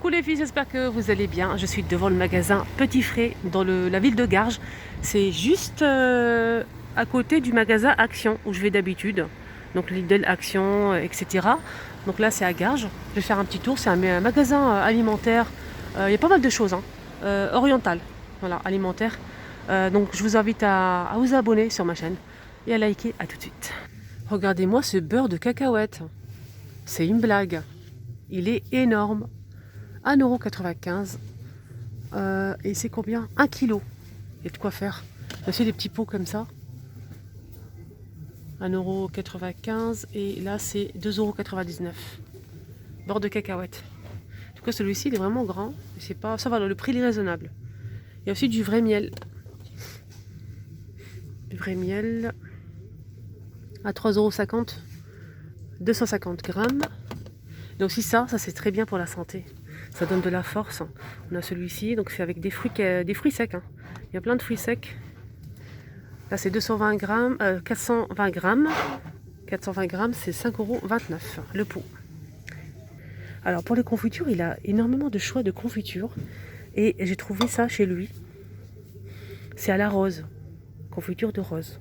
Coucou les filles, j'espère que vous allez bien. Je suis devant le magasin Petit Frais dans la ville de Garges. C'est juste à côté du magasin Action où je vais d'habitude. Donc Lidl, Action, etc. Donc là c'est à Garges. Je vais faire un petit tour. C'est un magasin alimentaire. Il y a pas mal de choses, hein. Oriental, voilà, alimentaire. Donc je vous invite à vous abonner sur ma chaîne et à liker. À tout de suite. Regardez-moi ce beurre de cacahuètes. C'est une blague. Il est énorme. 1,95 €. Et c'est combien? 1 kg. Il y a de quoi faire. C'est des petits pots comme ça. 1,95 € et là c'est 2,99 €. Beurre de cacahuète. En tout cas celui-ci il est vraiment grand. C'est pas, ça va, le prix il est raisonnable. Il y a aussi du vrai miel. Du vrai miel à 3,50 €. 250 grammes. Donc aussi ça c'est très bien pour la santé. Ça donne de la force. On a celui-ci, donc c'est avec des fruits secs, hein. Il y a plein de fruits secs. Là c'est 220 grammes, 420 grammes. 420 grammes, c'est 5,29 € le pot. Alors pour les confitures, il a énormément de choix de confitures. Et j'ai trouvé ça chez lui. C'est à la rose. Confiture de rose.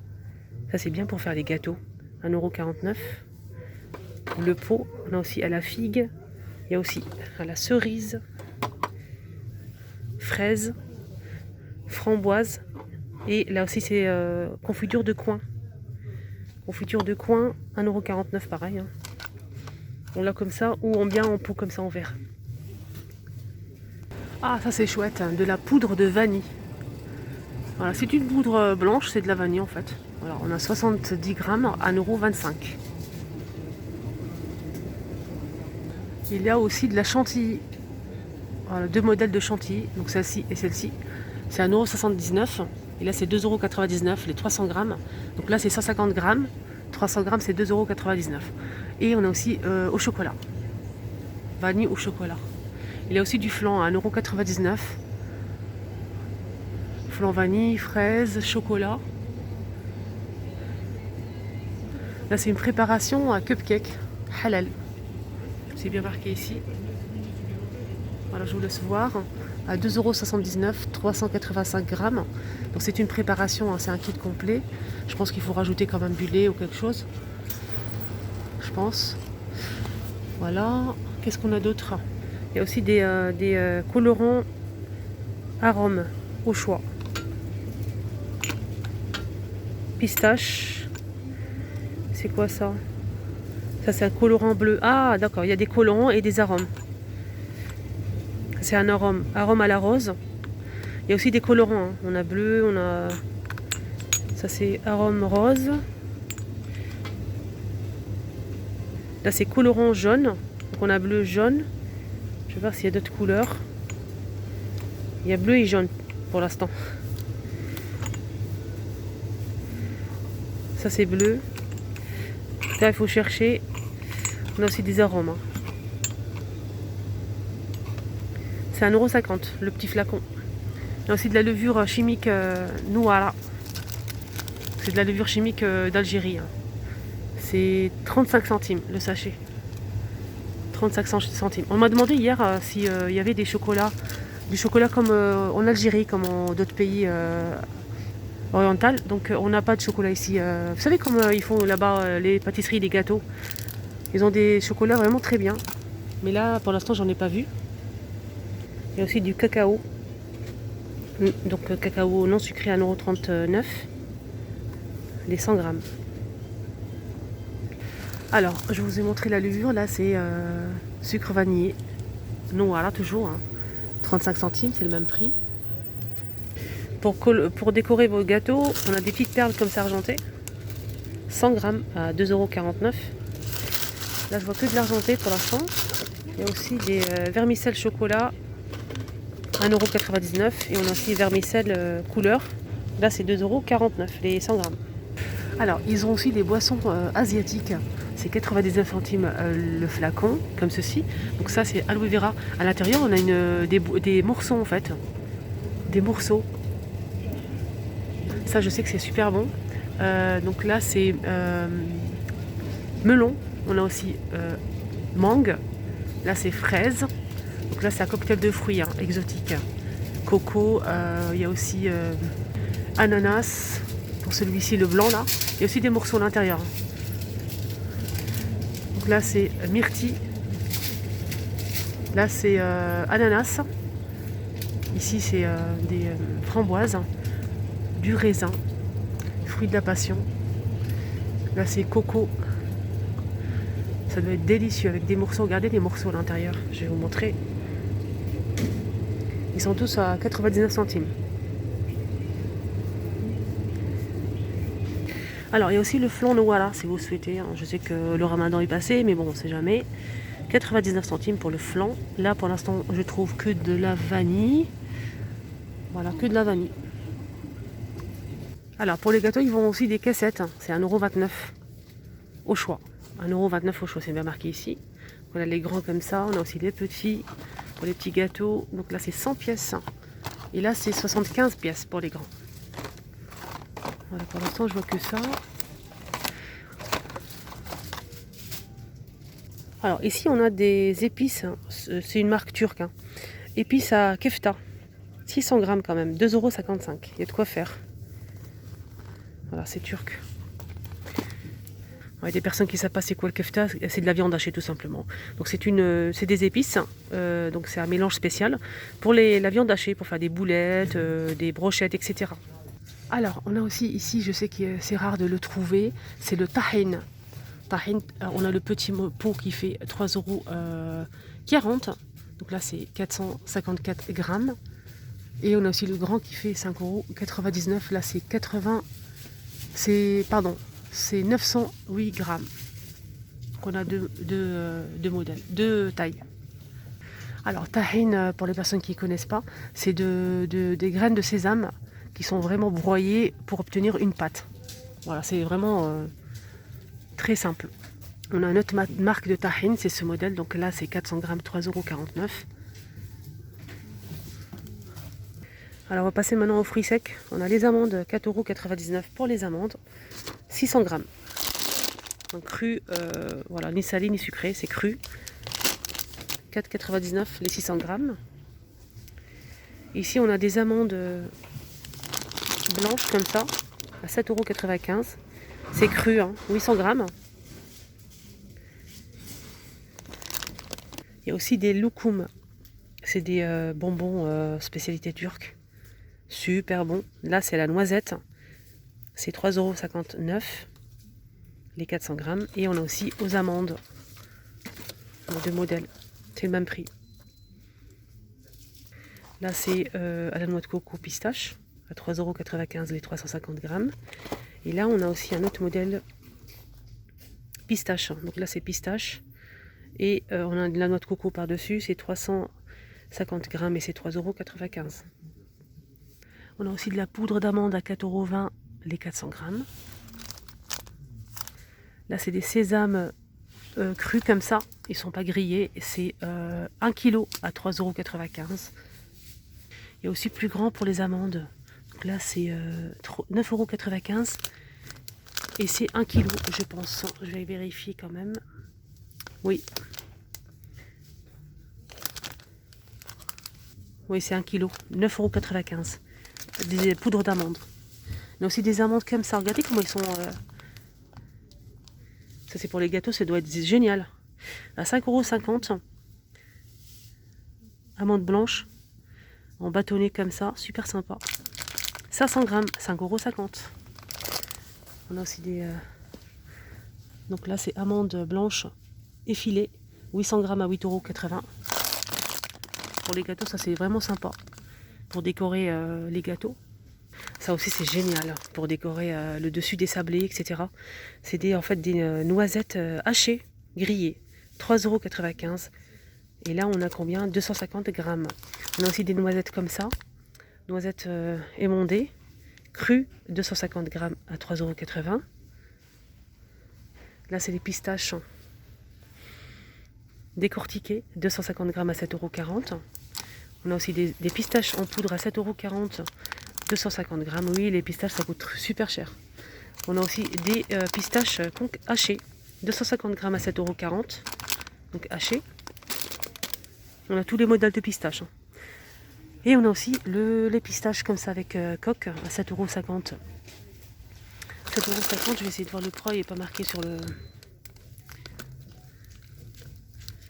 Ça c'est bien pour faire les gâteaux. 1,49 €. Le pot, on a aussi à la figue. Il y a aussi à la cerise, fraise, framboise. Et là aussi c'est confiture de coin. Confiture de coin, 1,49 € pareil, hein. On l'a comme ça ou en pot comme ça en verre. Ah ça c'est chouette, hein, de la poudre de vanille. Voilà, c'est une poudre blanche, c'est de la vanille en fait. Voilà, on a 70 grammes, 1,25 €. Il y a aussi de la chantilly. Voilà, deux modèles de chantilly, donc celle-ci et celle-ci. C'est 1,79 €. Et là, c'est 2,99 € les 300 grammes. Donc là, c'est 150 grammes. 300 grammes, c'est 2,99 €. Et on a aussi au chocolat. Vanille au chocolat. Il y a aussi du flan à 1,99 €. Flan vanille, fraise, chocolat. Là, c'est une préparation à cupcake halal. C'est bien marqué ici. Voilà, je vous laisse voir. À 2,79 €, 385 grammes. Donc c'est une préparation, hein, c'est un kit complet. Je pense qu'il faut rajouter quand même du lait ou quelque chose. Je pense. Voilà. Qu'est-ce qu'on a d'autre? Il y a aussi des colorants arômes au choix. Pistache. C'est quoi ça? Ça c'est un colorant bleu. Ah d'accord, il y a des colorants et des arômes. C'est un arôme à la rose. Il y a aussi des colorants, hein. On a bleu, on a... Ça c'est arôme rose. Là c'est colorant jaune. Donc on a bleu, jaune. Je vais voir s'il y a d'autres couleurs. Il y a bleu et jaune pour l'instant. Ça c'est bleu. Là il faut chercher. On a aussi des arômes, hein. C'est 1,50 € le petit flacon. Il y a aussi de la levure chimique Nouara. C'est de la levure chimique d'Algérie, hein. C'est 35 centimes le sachet. 35 centimes. On m'a demandé hier s'il y avait des chocolats. Du chocolat comme en Algérie, comme en d'autres pays orientaux. Donc on n'a pas de chocolat ici. Vous savez comme ils font là-bas les pâtisseries, les gâteaux. Ils ont des chocolats vraiment très bien. Mais là, pour l'instant, j'en ai pas vu. Il y a aussi du cacao. Donc cacao non sucré à 1,39 €. Les 100 grammes. Alors, je vous ai montré la levure. Là, c'est sucre vanillé. Non, voilà, toujours. Hein. 35 centimes, c'est le même prix. Pour décorer vos gâteaux, on a des petites perles comme ça argentées. 100 grammes à 2,49 €. Là, je vois que de l'argenté pour l'instant. Il y a aussi des vermicelles chocolat. 1,99 € et on a aussi vermicelle couleur. Là c'est 2,49 € les 100 grammes. Alors ils ont aussi des boissons asiatiques. C'est 99 centimes le flacon, comme ceci. Donc ça c'est aloe vera. À l'intérieur on a des morceaux en fait. Des morceaux. Ça je sais que c'est super bon. Donc là c'est melon. On a aussi mangue. Là c'est fraise. Donc là, c'est un cocktail de fruits exotiques. Coco, il y a aussi ananas, pour celui-ci le blanc là. Il y a aussi des morceaux à l'intérieur. Donc là, c'est myrtille. Là, c'est ananas. Ici, c'est des framboises, du raisin, fruit de la passion. Là, c'est coco. Ça doit être délicieux avec des morceaux. Regardez les morceaux à l'intérieur. Je vais vous montrer. Ils sont tous à 99 centimes. Alors, il y a aussi le flan noix là, si vous souhaitez. Je sais que le ramadan est passé, mais bon, on ne sait jamais. 99 centimes pour le flan. Là, pour l'instant, je trouve que de la vanille. Voilà, que de la vanille. Alors, pour les gâteaux, ils vont aussi des caissettes. C'est 1,29€ au choix. 1,29€ au choix, c'est bien marqué ici. On a les grands comme ça. On a aussi les petits pour les petits gâteaux. Donc là, c'est 100 pièces. Et là, c'est 75 pièces pour les grands. Voilà, pour l'instant, je vois que ça. Alors, ici, on a des épices. C'est une marque turque. Épices à kefta. 600 grammes quand même. 2,55€. Il y a de quoi faire. Voilà, c'est turc. Il y a des personnes qui ne savent pas c'est quoi le kefta, c'est de la viande hachée tout simplement. Donc c'est des épices, donc c'est un mélange spécial pour la viande hachée, pour faire des boulettes, des brochettes, etc. Alors on a aussi ici, je sais que c'est rare de le trouver, c'est le tahin. Tahin, on a le petit pot qui fait 3,40€. Donc là c'est 454 grammes. Et on a aussi le grand qui fait 5,99€. Là c'est 908 grammes. Donc on a deux modèles, deux tailles. Alors tahin, pour les personnes qui ne connaissent pas, c'est des graines de sésame qui sont vraiment broyées pour obtenir une pâte. Voilà, c'est vraiment très simple. On a une autre marque de tahin, c'est ce modèle. Donc là c'est 400 grammes, 3,49€. Alors on va passer maintenant aux fruits secs. On a les amandes, 4,99€ pour les amandes. 600 grammes. Donc cru, voilà, ni salé ni sucré, c'est cru. 4,99€ les 600 grammes. Ici on a des amandes blanches comme ça, à 7,95€. C'est cru, 800 grammes. Il y a aussi des loukoum. C'est des bonbons spécialité turque. Super bon. Là c'est la noisette. C'est 3,59€ les 400 grammes. Et on a aussi aux amandes. Deux modèles. C'est le même prix. Là c'est à la noix de coco pistache. À 3,95€ les 350 grammes. Et là on a aussi un autre modèle pistache. Donc là c'est pistache. Et on a de la noix de coco par-dessus. C'est 350 grammes et c'est 3,95€. On a aussi de la poudre d'amande à 4,20€ les 400 grammes. Là, c'est des sésames crus comme ça. Ils ne sont pas grillés. C'est 1 kg à 3,95€. Il y a aussi plus grand pour les amandes. Donc là, c'est 9,95€. Et c'est 1 kg, je pense. Je vais vérifier quand même. Oui. Oui, c'est 1 kg. 9,95€. Des poudres d'amandes. Il y a aussi des amandes comme ça. Regardez comment ils sont. Ça, c'est pour les gâteaux. Ça doit être génial. À 5,50€. Amandes blanches. En bâtonnet comme ça. Super sympa. 500 grammes. 5,50€. On a aussi des. Donc là, c'est amandes blanches effilées. 800 grammes à 8,80€. Pour les gâteaux, ça, c'est vraiment sympa. Pour décorer les gâteaux. Ça aussi c'est génial pour décorer le dessus des sablés, etc. C'est en fait des noisettes hachées, grillées. 3,95€. Et là on a combien? 250 grammes. On a aussi des noisettes comme ça. Noisettes émondées, crues, 250 grammes à 3,80€. Là c'est les pistaches décortiquées, 250 grammes à 7,40€. On a aussi des pistaches en poudre à 7,40€. 250 grammes, oui, les pistaches ça coûte super cher. On a aussi des pistaches hachées, 250 grammes à 7,40€, donc hachées. On a tous les modèles de pistaches. Hein. Et on a aussi les pistaches comme ça avec coque à 7,50 €. 7,50 €, je vais essayer de voir le poids, il n'est pas marqué sur le...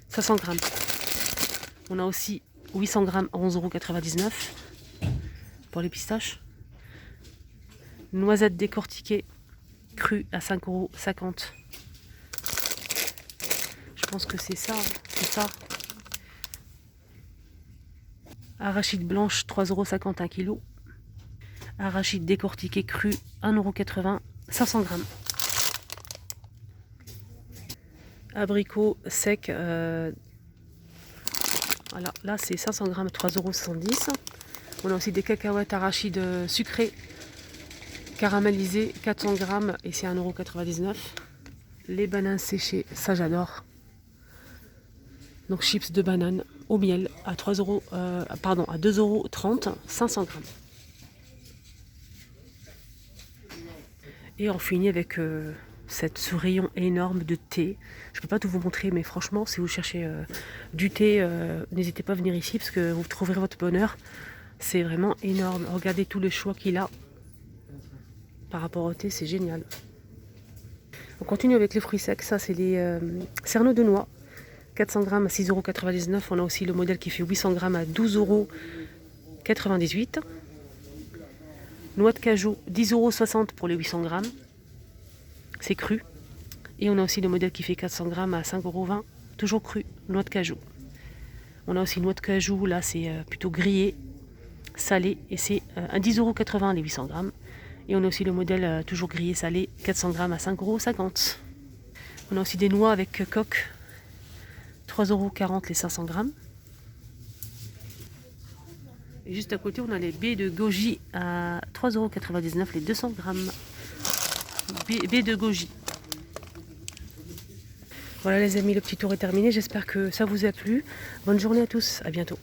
500 grammes. On a aussi 800 grammes à 11,99 € pour les pistaches. Noisettes décortiquées crues à 5,50 €. Je pense que c'est ça, c'est ça. Arachide blanche 3,50 € 1 kg. Arachide décortiqué cru 1,80 €, 500 grammes. Abricot sec, voilà, là c'est 500 grammes, 3,70 €. On a aussi des cacahuètes arachides sucrées, caramélisées, 400 grammes et c'est 1,99 €. Les bananes séchées, ça j'adore. Donc chips de bananes au miel à 2,30 €, 500 grammes. Et on finit avec ce rayon énorme de thé. Je ne peux pas tout vous montrer, mais franchement, si vous cherchez du thé, n'hésitez pas à venir ici parce que vous trouverez votre bonheur. C'est vraiment énorme. Regardez tous les choix qu'il a par rapport au thé, c'est génial. On continue avec les fruits secs. Ça, c'est les cerneaux de noix. 400 grammes à 6,99 €. On a aussi le modèle qui fait 800 grammes à 12,98 €. Noix de cajou, 10,60 € pour les 800 grammes. C'est cru. Et on a aussi le modèle qui fait 400 grammes à 5,20 €. Toujours cru, noix de cajou. On a aussi noix de cajou, là c'est plutôt grillé, salé. Et c'est à 10,80 € les 800 grammes. Et on a aussi le modèle toujours grillé salé, 400 grammes à 5,50 €. On a aussi des noix avec coque, 3,40 € les 500 grammes. Et juste à côté, on a les baies de goji à 3,99 € les 200 grammes. Baies de goji. Voilà les amis, le petit tour est terminé. J'espère que ça vous a plu. Bonne journée à tous, à bientôt.